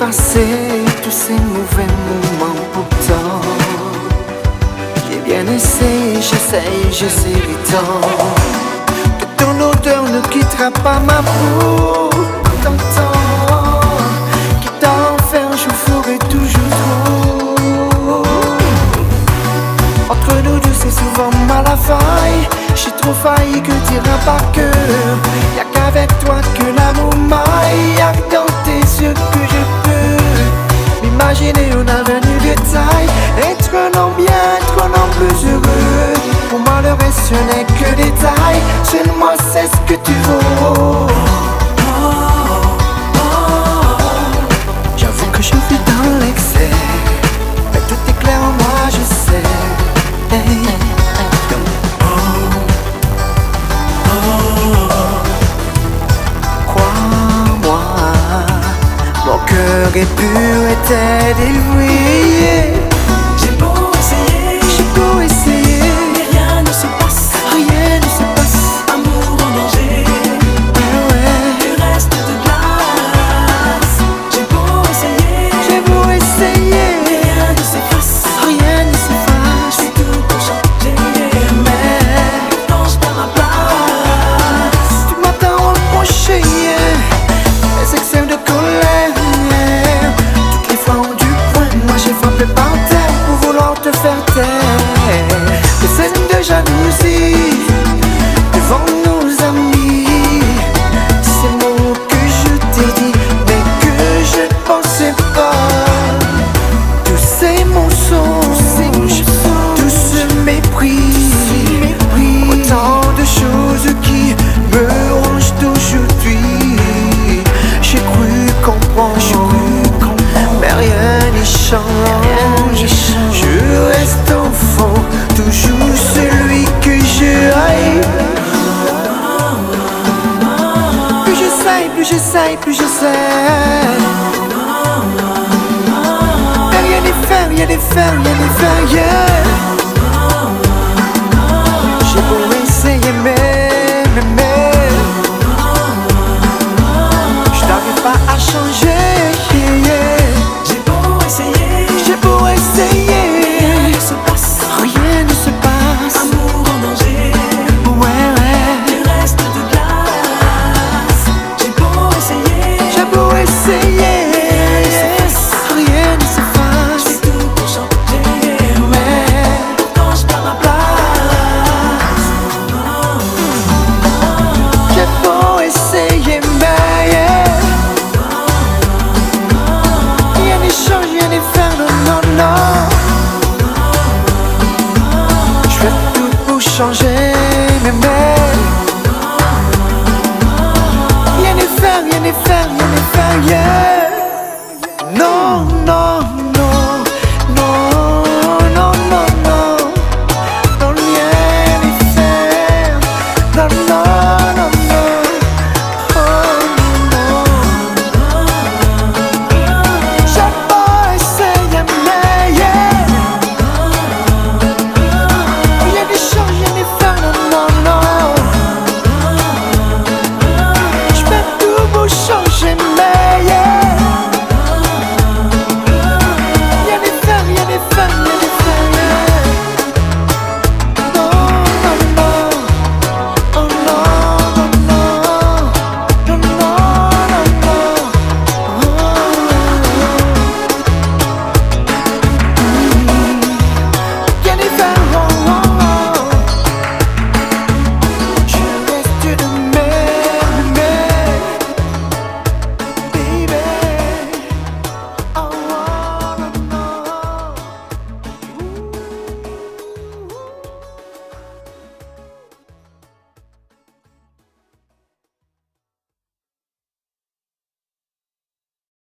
effacer tous ces mauvais moments. Pourtant j'ai bien essayé, j'essaye tant que ton odeur ne quittera pas ma peau. T'entends, quitte à en faire, je ferai toujours trop. Entre nous deux c'est souvent mal à faille. J'ai trop failli que dira par cœur. Y'a qu'avec toi que l'amour m'aille. Y'a que dans tes yeux que je peux m'imaginer un avenir de taille. Être un homme bien, être un homme plus heureux. Pour moi le reste ce n'est que détail. Seul moi c'est ce que tu vaux. J'avoue que je vis dans l'excès, mais tout est clair en moi je sais. Crois-moi, mon cœur est pur et t'es dévoué. J'ai beau essayer, mais rien ne se passe. Rien ne se passe. Amour en danger, Ouais. du reste de glace. J'ai beau essayer, mais rien ne s'efface. Rien ne s'efface. C'est tout pour changer, mais quand je perds ma place, Tu m'attends reproché les excès de colère. Toutes les fois ont du point, moi j'ai frappé par terre pour vouloir te faire taire. Des scènes de jalousie devant nos amis. Ces mots que je t'ai dit mais que je ne pensais pas. Tous ces mensonges, tout ce mépris, autant de choses qui me rongent d'aujourd'hui. J'ai cru comprendre, mais rien n'y change. Je reste au fond, toujours celui que je haïs. Plus j'essaye, plus j'essaye, plus j'essaie. Mais rien n'est fait, rien n'est fait, rien n'est fait, yeah. J'ai beau essayer, mais je n'arrive pas à changer, yeah. j'ai beau essayer, J'ai beau essayer, rien ne se passe. rien ne se passe. Amour en danger, Ouais, du reste de glace. J'ai beau essayer, j'ai beau essayer.